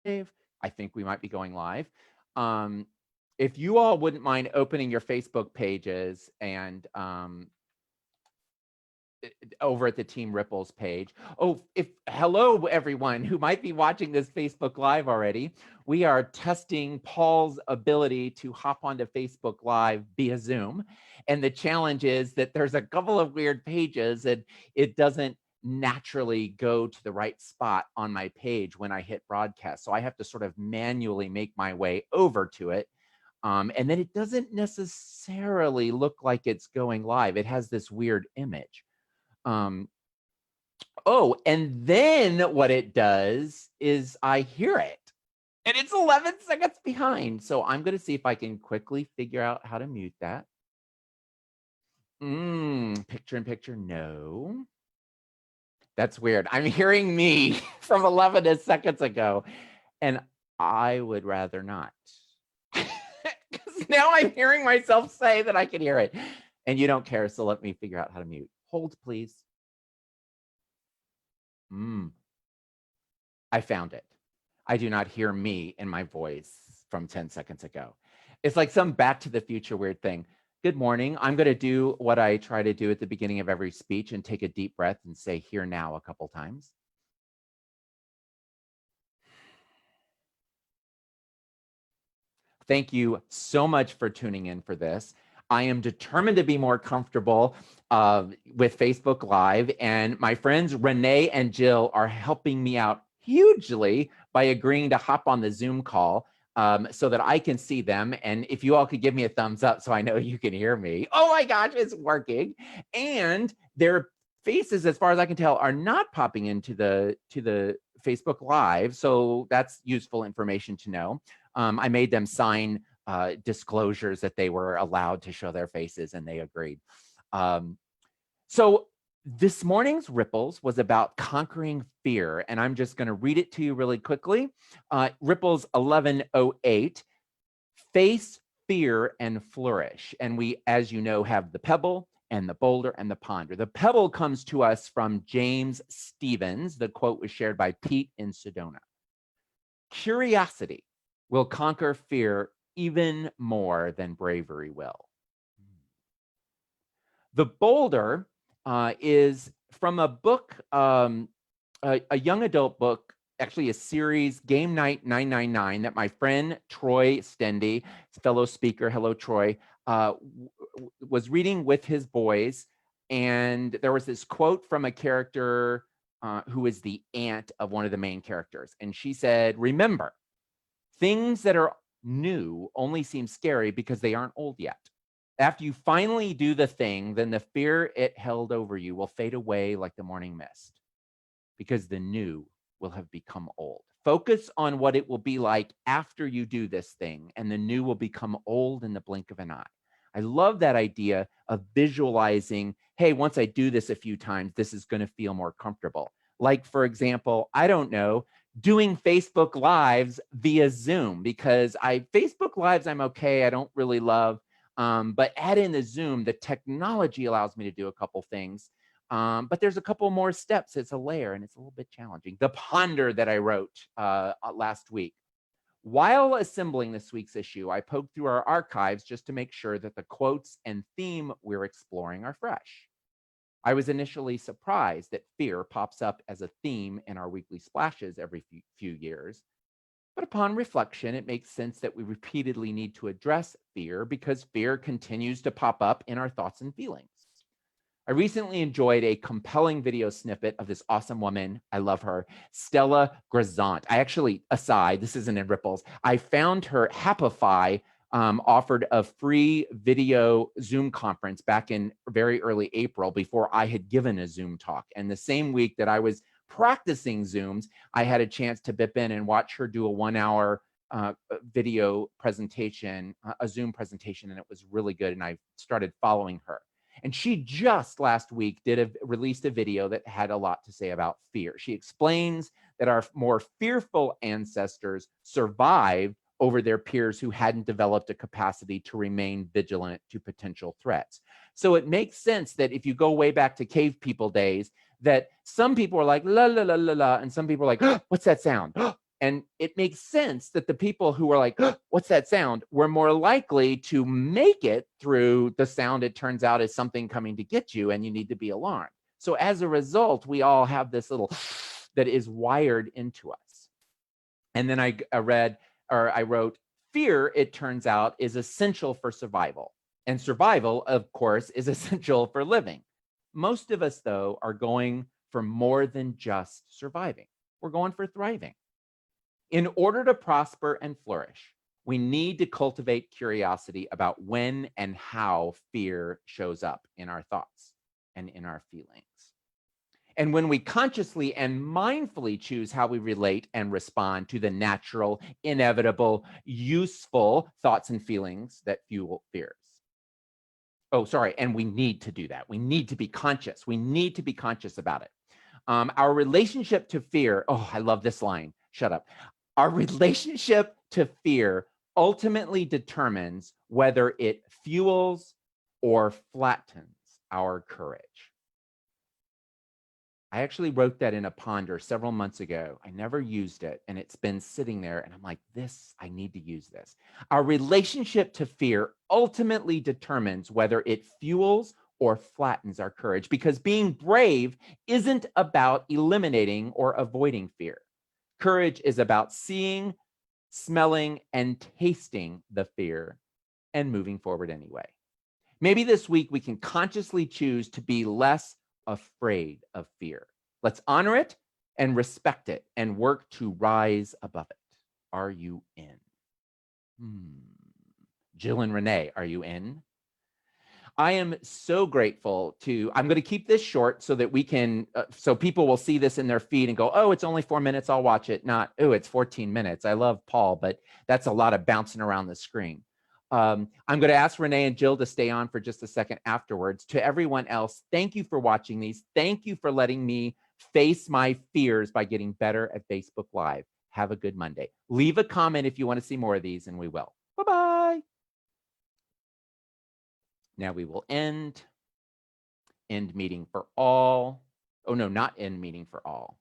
I think we might be going live. Um, if you all wouldn't mind opening your Facebook pages and over at the Team Ripples page. Oh, hello everyone who might be watching this Facebook Live already. We are testing Paul's ability to hop onto Facebook Live via Zoom. And the challenge is that there's a couple of weird pages and it doesn't naturally go to the right spot on my page when I hit broadcast. So I have to sort of manually make my way over to it. And then it doesn't necessarily look like it's going live. It has this weird image. Um, oh, and then what it does is I hear it. And it's 11 seconds behind. So I'm going to see if I can quickly figure out how to mute that. Picture in picture, no. That's weird. I'm hearing me from 11 seconds ago, and I would rather not. Because now I'm hearing myself say that I can hear it. And you don't care, so let me figure out how to mute. Hold, please. I found it. I do not hear me in my voice from 10 seconds ago. It's like some Back to the Future weird thing. Good morning. I'm going to do what I try to do at the beginning of every speech and take a deep breath and say here now a couple times. Thank you so much for tuning in for this. I am determined to be more comfortable with Facebook Live, and my friends Renee and Jill are helping me out hugely by agreeing to hop on the Zoom call so that I can see them. And if you all could give me a thumbs up so I know you can hear me. Oh my gosh, it's working. And their faces, as far as I can tell, are not popping into the Facebook Live. So that's useful information to know. I made them sign disclosures that they were allowed to show their faces, and they agreed. So this morning's Ripples was about conquering fear, and I'm just going to read it to you really quickly. Ripples 1108, face fear and flourish. And we, as you know, have the pebble and the boulder and the ponder. The pebble comes to us from James Stevens. The quote was shared by Pete in Sedona. Curiosity will conquer fear even more than bravery will. The boulder is from a book, a young adult book, actually a series, Game Night 999, that my friend Troy Stendy, fellow speaker, hello Troy, was reading with his boys. And there was this quote from a character who is the aunt of one of the main characters. And she said, remember, things that are new only seem scary because they aren't old yet. After you finally do the thing, then the fear it held over you will fade away like the morning mist, because the new will have become old. Focus on what it will be like after you do this thing, and the new will become old in the blink of an eye. I love that idea of visualizing, hey, once I do this a few times, this is going to feel more comfortable. Like, for example, I don't know, doing Facebook Lives via Zoom, because Facebook Lives I'm okay, I don't really love, but add in the Zoom, the technology allows me to do a couple things. But there's a couple more steps. It's a layer and it's a little bit challenging. The ponder that I wrote last week. While assembling this week's issue, I poked through our archives just to make sure that the quotes and theme we're exploring are fresh. I was initially surprised that fear pops up as a theme in our weekly splashes every few years. But upon reflection, it makes sense that we repeatedly need to address fear because fear continues to pop up in our thoughts and feelings. I recently enjoyed a compelling video snippet of this awesome woman. I love her, Stella Grazant. I actually, aside, this isn't in Ripples, I found her Happify offered a free video Zoom conference back in very early April before I had given a Zoom talk. And the same week that I was practicing Zooms, I had a chance to bip in and watch her do a 1 hour video presentation, a Zoom presentation, and it was really good. And I started following her. And she just last week released a video that had a lot to say about fear. She explains that our more fearful ancestors survived over their peers who hadn't developed a capacity to remain vigilant to potential threats. So it makes sense that if you go way back to cave people days, that some people are like, la, la, la, la, la, and some people are like, oh, what's that sound? And it makes sense that the people who were like, oh, what's that sound, were more likely to make it through the sound. It turns out is something coming to get you and you need to be alarmed. So as a result, we all have this little that is wired into us. And then I wrote, fear, it turns out, is essential for survival. And survival, of course, is essential for living. Most of us, though, are going for more than just surviving. We're going for thriving. In order to prosper and flourish, we need to cultivate curiosity about when and how fear shows up in our thoughts and in our feelings. And when we consciously and mindfully choose how we relate and respond to the natural, inevitable, useful thoughts and feelings that fuel fears. Oh, sorry. And we need to do that. We need to be conscious. We need to be conscious about it. Our relationship to fear. Oh, I love this line. Shut up. Our relationship to fear ultimately determines whether it fuels or flattens our courage. I actually wrote that in a ponder several months ago. I never used it, and it's been sitting there, and I'm like, I need to use this. Our relationship to fear ultimately determines whether it fuels or flattens our courage, because being brave isn't about eliminating or avoiding fear. Courage is about seeing, smelling, and tasting the fear and moving forward anyway. Maybe this week we can consciously choose to be less afraid of fear. Let's honor it and respect it and work to rise above it. Are you in? Jill and Renee, are you in? I am so grateful I'm going to keep this short so that we can, so people will see this in their feed and go, oh, it's only 4 minutes, I'll watch it. Not, oh, it's 14 minutes. I love Paul, but that's a lot of bouncing around the screen. I'm going to ask Renee and Jill to stay on for just a second afterwards. To everyone else, thank you for watching these. Thank you for letting me face my fears by getting better at Facebook Live. Have a good Monday. Leave a comment if you want to see more of these, and we will. Bye-bye. Now we will end meeting for all. Oh, no, not end meeting for all.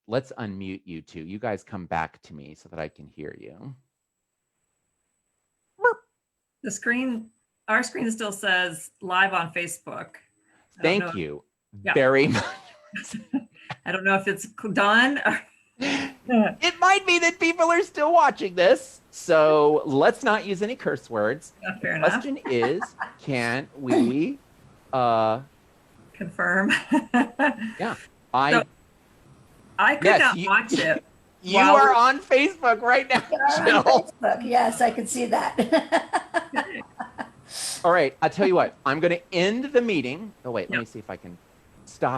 Let's unmute you two. You guys come back to me so that I can hear you. Our screen still says live on Facebook. Thank you very much. I don't know if it's done. It might be that people are still watching this, so let's not use any curse words. Fair enough. The question is, can we confirm? Yeah. I could not watch it. You are on Facebook right now, Jill. Facebook. Yes, I can see that. All right, I'll tell you what. I'm going to end the meeting. Oh, wait, let me see if I can stop.